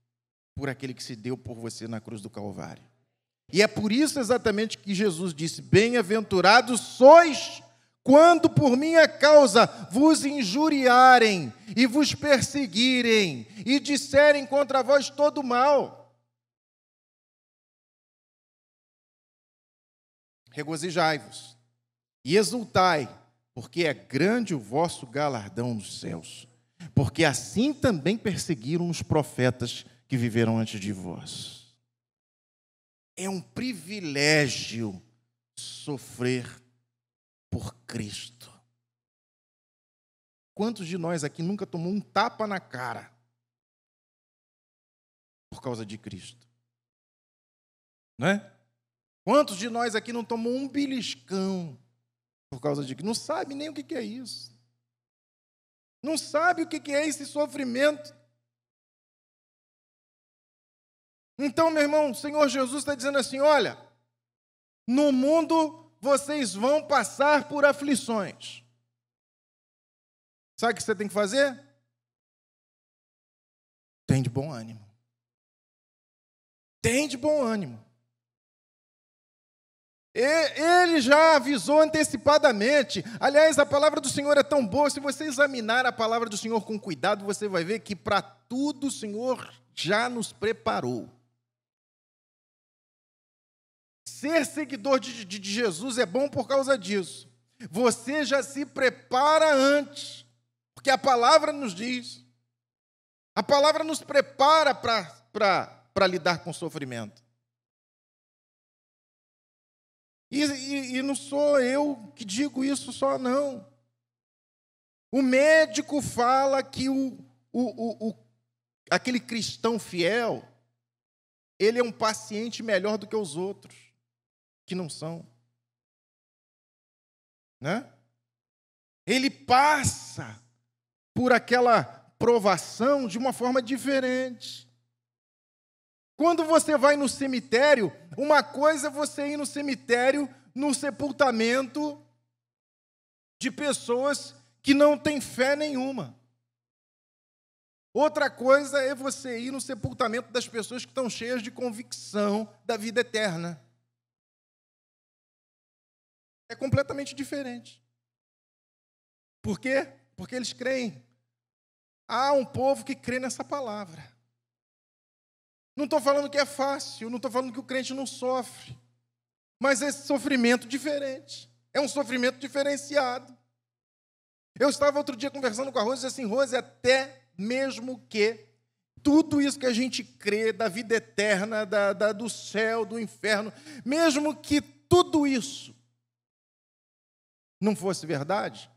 por aquele que se deu por você na cruz do Calvário. E é por isso exatamente que Jesus disse: bem-aventurados sois quando por minha causa vos injuriarem e vos perseguirem e disserem contra vós todo mal. Regozijai-vos e exultai, porque é grande o vosso galardão nos céus, porque assim também perseguiram os profetas que viveram antes de vós. É um privilégio sofrer por Cristo. Quantos de nós aqui nunca tomou um tapa na cara por causa de Cristo? Não é? Quantos de nós aqui não tomou um beliscão por causa de Cristo? Não sabe nem o que é isso. Não sabe o que é esse sofrimento. Então, meu irmão, o Senhor Jesus está dizendo assim: olha, no mundo vocês vão passar por aflições. Sabe o que você tem que fazer? Tem de bom ânimo. Tem de bom ânimo. Ele já avisou antecipadamente. Aliás, a palavra do Senhor é tão boa. Se você examinar a palavra do Senhor com cuidado, você vai ver que para tudo o Senhor já nos preparou. Ser seguidor de Jesus é bom por causa disso. Você já se prepara antes, porque a palavra nos diz. A palavra nos prepara para lidar com o sofrimento. E não sou eu que digo isso só, não. O médico fala que aquele cristão fiel, ele é um paciente melhor do que os outros, que não são. Né? Ele passa por aquela provação de uma forma diferente. Quando você vai no cemitério, uma coisa é você ir no cemitério, no sepultamento de pessoas que não têm fé nenhuma. Outra coisa é você ir no sepultamento das pessoas que estão cheias de convicção da vida eterna. É completamente diferente. Por quê? Porque eles creem. Há um povo que crê nessa palavra. Não estou falando que é fácil, não estou falando que o crente não sofre, mas esse sofrimento diferente, é um sofrimento diferenciado. Eu estava outro dia conversando com a Rose e disse assim: Rose, até mesmo que tudo isso que a gente crê, da vida eterna, do céu, do inferno, mesmo que tudo isso não fosse verdade,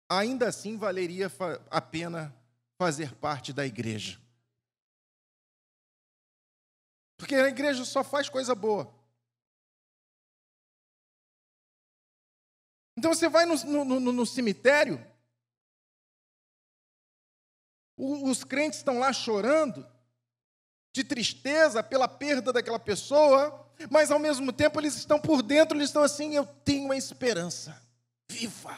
ainda assim valeria a pena fazer parte da igreja. Porque a igreja só faz coisa boa. Então você vai no cemitério, os crentes estão lá chorando, de tristeza pela perda daquela pessoa, mas ao mesmo tempo eles estão por dentro, eles estão assim: eu tenho uma esperança viva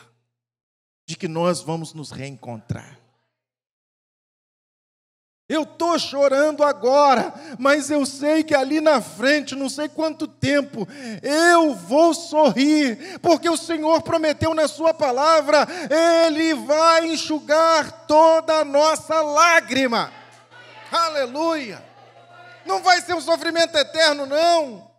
de que nós vamos nos reencontrar. Eu estou chorando agora, mas eu sei que ali na frente, não sei quanto tempo, eu vou sorrir, porque o Senhor prometeu na sua palavra, Ele vai enxugar toda a nossa lágrima. Aleluia! Não vai ser um sofrimento eterno, não.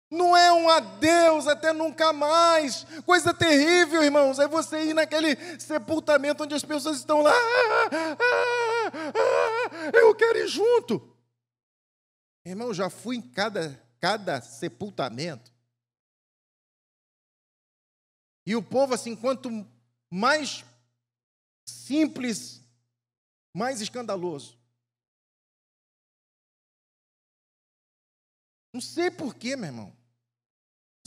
Não é um adeus até nunca mais. Coisa terrível, irmãos, é você ir naquele sepultamento onde as pessoas estão lá. Eu quero ir junto. Irmão, já fui em cada sepultamento. E o povo, assim, quanto mais simples, mais escandaloso. Não sei porquê, meu irmão.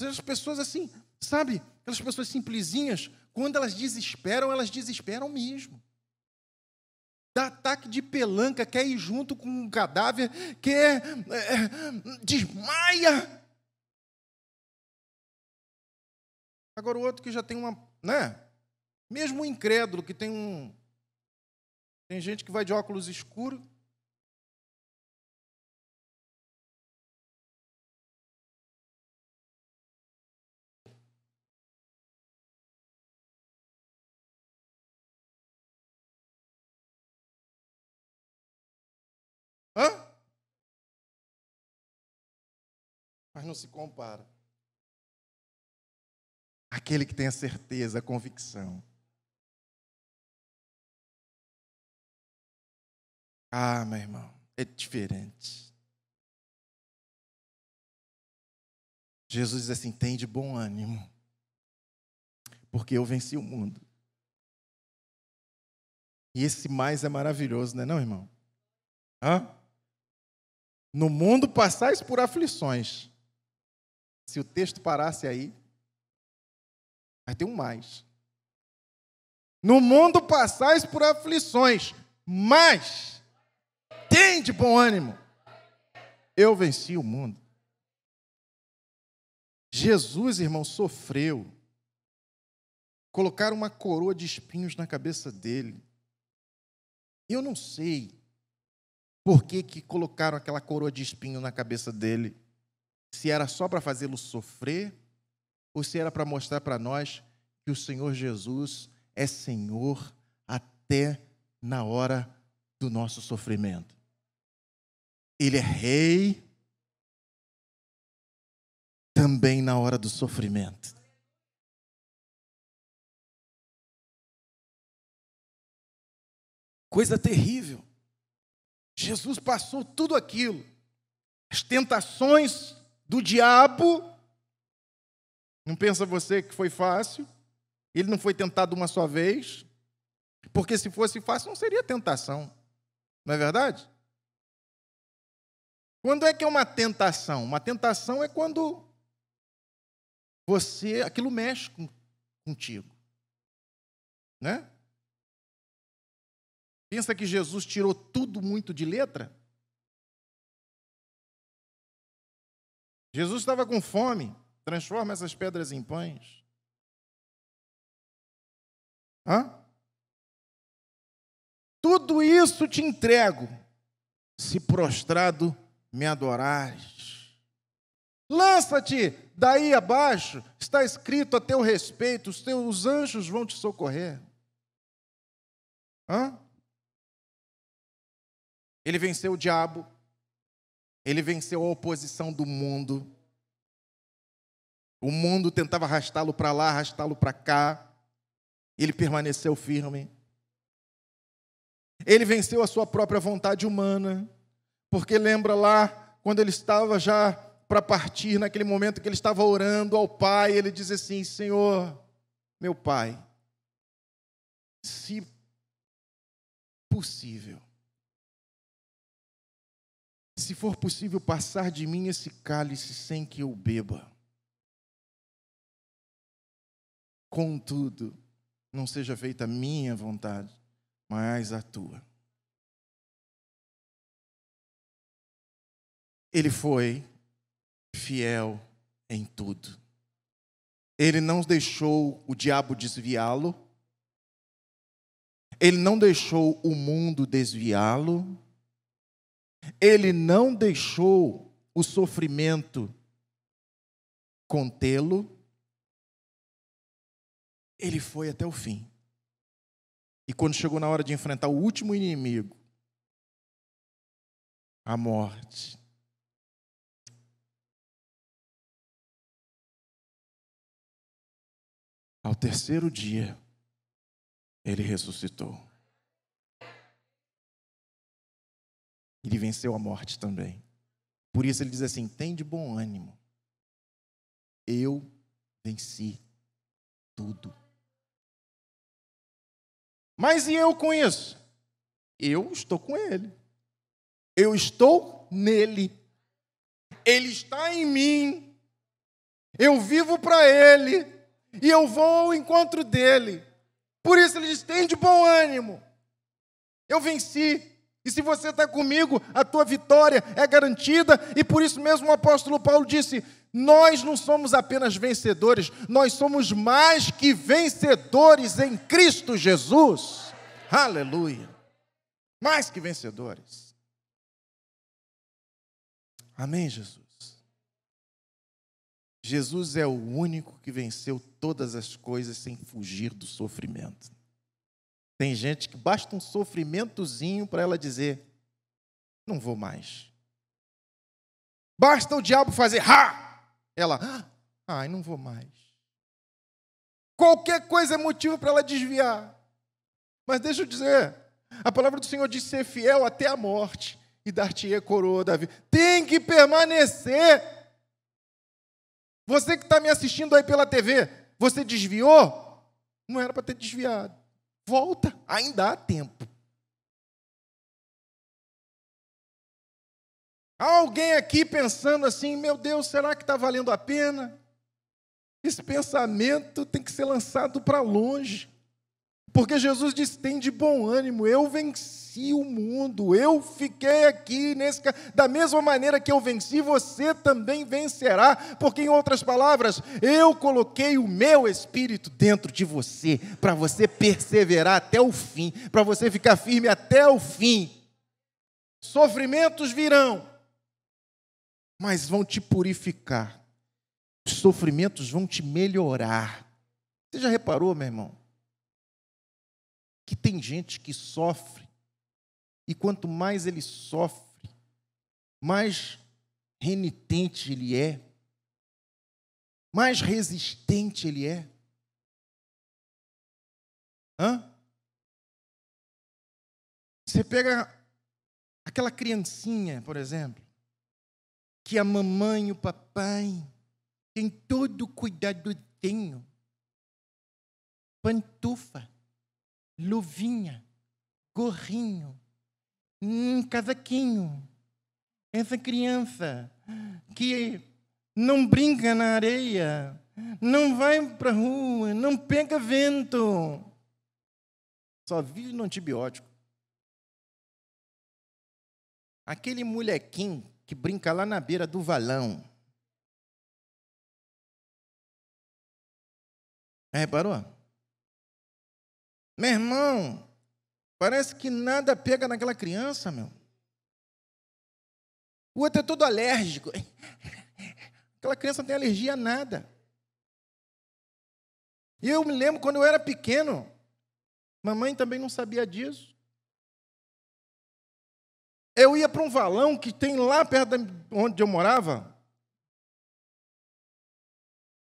As pessoas assim, sabe? Aquelas pessoas simplesinhas, quando elas desesperam mesmo. Dá ataque de pelanca, quer ir junto com um cadáver, desmaia. Agora o outro que já tem uma, né? Mesmo o incrédulo que tem gente que vai de óculos escuros. Hã? Mas não se compara. Aquele que tem a certeza, a convicção. Ah, meu irmão, é diferente. Jesus diz assim, tem de bom ânimo, porque eu venci o mundo. E esse mais é maravilhoso, não é não, irmão? Hã? No mundo passais por aflições. Se o texto parasse aí, vai ter um mais. No mundo passais por aflições, mas tem de bom ânimo. Eu venci o mundo. Jesus, irmão, sofreu. Colocaram uma coroa de espinhos na cabeça dele. Eu não sei por que colocaram aquela coroa de espinho na cabeça dele. Se era só para fazê-lo sofrer, ou se era para mostrar para nós que o Senhor Jesus é Senhor até na hora do nosso sofrimento. Ele é rei também na hora do sofrimento. Coisa terrível. Jesus passou tudo aquilo. As tentações do diabo. Não pensa você que foi fácil? Ele não foi tentado uma só vez? Porque se fosse fácil, não seria tentação. Não é verdade? Quando é que é uma tentação? Uma tentação é quando aquilo mexe contigo. Né? Pensa que Jesus tirou tudo muito de letra? Jesus estava com fome. Transforma essas pedras em pães. Hã? Tudo isso te entrego, se prostrado me adorares. Lança-te daí abaixo, está escrito a teu respeito, os teus anjos vão te socorrer. Hã? Ele venceu o diabo, ele venceu a oposição do mundo. O mundo tentava arrastá-lo para lá, arrastá-lo para cá. Ele permaneceu firme. Ele venceu a sua própria vontade humana. Porque lembra lá, quando ele estava já para partir, naquele momento que ele estava orando ao Pai, ele diz assim, Senhor, meu Pai, se possível, se for possível passar de mim esse cálice sem que eu beba. Contudo, não seja feita a minha vontade, mas a tua. Ele foi fiel em tudo. Ele não deixou o diabo desviá-lo. Ele não deixou o mundo desviá-lo. Ele não deixou o sofrimento contê-lo. Ele foi até o fim. E quando chegou na hora de enfrentar o último inimigo, a morte, ao terceiro dia, ele ressuscitou. Ele venceu a morte também. Por isso ele diz assim: tem de bom ânimo. Eu venci tudo. Mas e eu com isso? Eu estou com ele. Eu estou nele. Ele está em mim. Eu vivo para ele. E eu vou ao encontro dele. Por isso ele diz: tem de bom ânimo. Eu venci. E se você está comigo, a tua vitória é garantida. E por isso mesmo o apóstolo Paulo disse: nós não somos apenas vencedores, nós somos mais que vencedores em Cristo Jesus. Aleluia. Mais que vencedores. Amém, Jesus? Jesus é o único que venceu todas as coisas sem fugir do sofrimento. Tem gente que basta um sofrimentozinho para ela dizer: não vou mais. Basta o diabo fazer ha! Ela, ai, não vou mais. Qualquer coisa é motivo para ela desviar. Mas deixa eu dizer, a palavra do Senhor diz: ser fiel até a morte e dar-te-ei coroa da vida. Tem que permanecer. Você que está me assistindo aí pela TV, você desviou? Não era para ter desviado. Volta, ainda há tempo. Há alguém aqui pensando assim: meu Deus, será que está valendo a pena? Esse pensamento tem que ser lançado para longe. Porque Jesus disse: tem de bom ânimo, eu venci o mundo, eu fiquei aqui da mesma maneira que eu venci, você também vencerá. Porque, em outras palavras, eu coloquei o meu Espírito dentro de você, para você perseverar até o fim, para você ficar firme até o fim. Sofrimentos virão, mas vão te purificar. Os sofrimentos vão te melhorar. Você já reparou, meu irmão, que tem gente que sofre, e quanto mais ele sofre, mais renitente ele é, mais resistente ele é. Você pega aquela criancinha, por exemplo, que a mamãe e o papai têm todo o cuidadozinho, pantufa, luvinha, gorrinho, casaquinho. Essa criança que não brinca na areia, não vai para a rua, não pega vento, só vive no antibiótico. Aquele molequinho que brinca lá na beira do valão. Reparou? Meu irmão, parece que nada pega naquela criança, meu. O outro é todo alérgico. Aquela criança não tem alergia a nada. E eu me lembro quando eu era pequeno, mamãe também não sabia disso. Eu ia para um valão que tem lá perto de onde eu morava,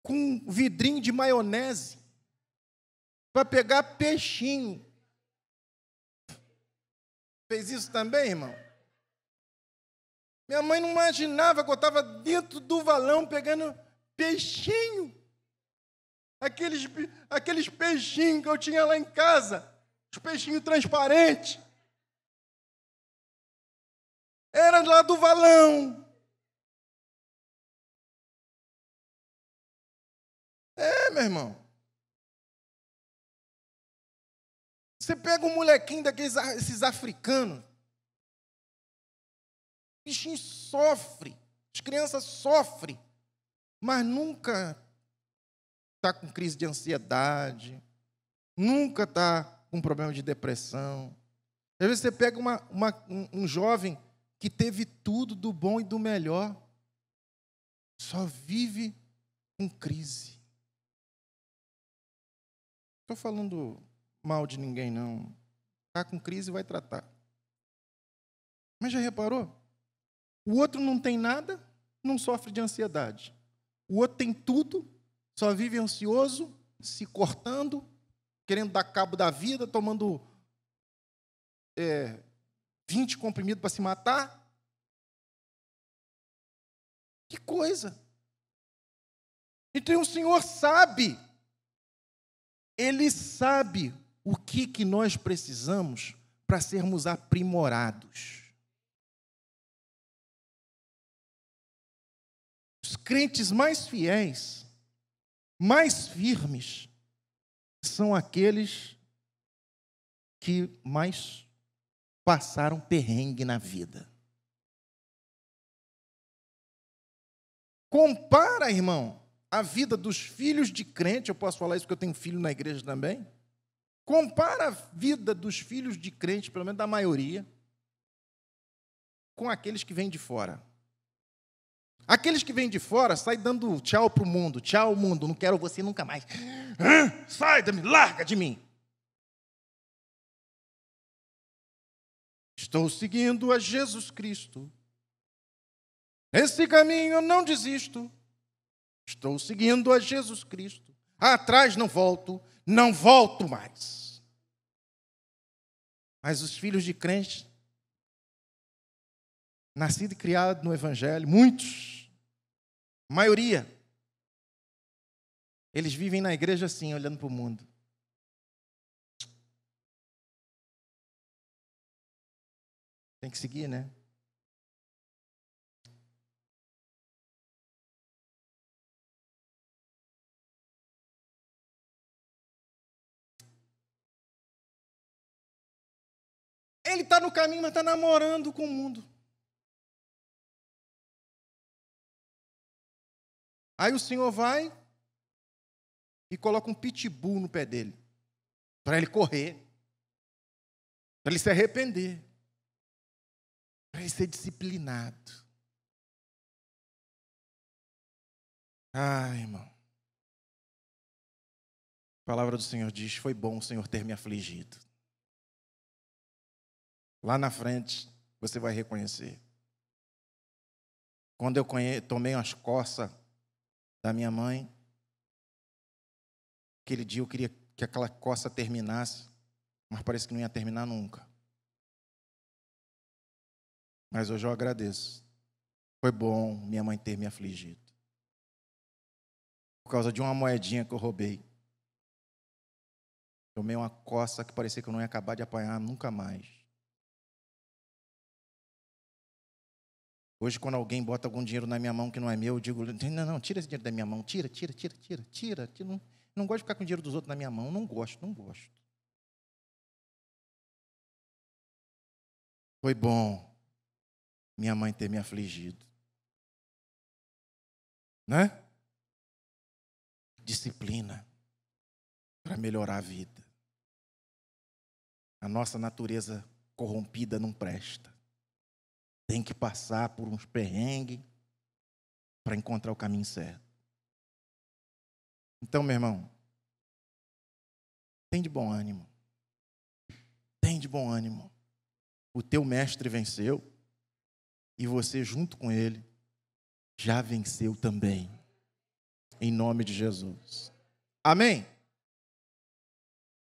com um vidrinho de maionese, para pegar peixinho. Fez isso também, irmão? Minha mãe não imaginava que eu estava dentro do valão pegando peixinho. Aqueles peixinhos que eu tinha lá em casa, os peixinhos transparentes. Era lá do valão. Meu irmão. Você pega um molequinho esses africanos, o bichinho sofre, as crianças sofrem, mas nunca está com crise de ansiedade, nunca está com problema de depressão. Às vezes você pega um jovem que teve tudo do bom e do melhor, só vive com crise. Não estou falando mal de ninguém, não. Está com crise, vai tratar. Mas já reparou? O outro não tem nada, não sofre de ansiedade. O outro tem tudo, só vive ansioso, se cortando, querendo dar cabo da vida, tomando 20 comprimidos para se matar. Que coisa! Então o Senhor sabe, Ele sabe o que nós precisamos para sermos aprimorados. Os crentes mais fiéis, mais firmes, são aqueles que mais passaram perrengue na vida. Compara, irmão, a vida dos filhos de crente, eu posso falar isso porque eu tenho filho na igreja também. Compara a vida dos filhos de crente, pelo menos da maioria, com aqueles que vêm de fora. Aqueles que vêm de fora saem dando tchau para o mundo. Tchau, mundo, não quero você nunca mais. Sai, larga de mim. Estou seguindo a Jesus Cristo. Esse caminho eu não desisto. Estou seguindo a Jesus Cristo. Atrás não volto mais. Mas os filhos de crente, nascido e criado no Evangelho, muitos, a maioria, eles vivem na igreja assim, olhando para o mundo. Tem que seguir, né? Ele está no caminho, mas está namorando com o mundo. Aí o Senhor vai e coloca um pitbull no pé dele, para ele correr, para ele se arrepender, para ele ser disciplinado. Irmão. A palavra do Senhor diz, foi bom o Senhor ter me afligido. Lá na frente, você vai reconhecer. Quando eu tomei umas coças da minha mãe, aquele dia eu queria que aquela coça terminasse, mas parece que não ia terminar nunca. Mas hoje eu agradeço. Foi bom minha mãe ter me afligido. Por causa de uma moedinha que eu roubei. Tomei uma coça que parecia que eu não ia acabar de apanhar nunca mais. Hoje, quando alguém bota algum dinheiro na minha mão que não é meu, eu digo, não, tira esse dinheiro da minha mão, tira. Não gosto de ficar com o dinheiro dos outros na minha mão, não gosto. Foi bom minha mãe ter me afligido. Né? Disciplina para melhorar a vida. A nossa natureza corrompida não presta. Tem que passar por uns perrengues para encontrar o caminho certo. Então, meu irmão, tem de bom ânimo. Tem de bom ânimo. O teu mestre venceu e você, junto com ele, já venceu também. Em nome de Jesus. Amém?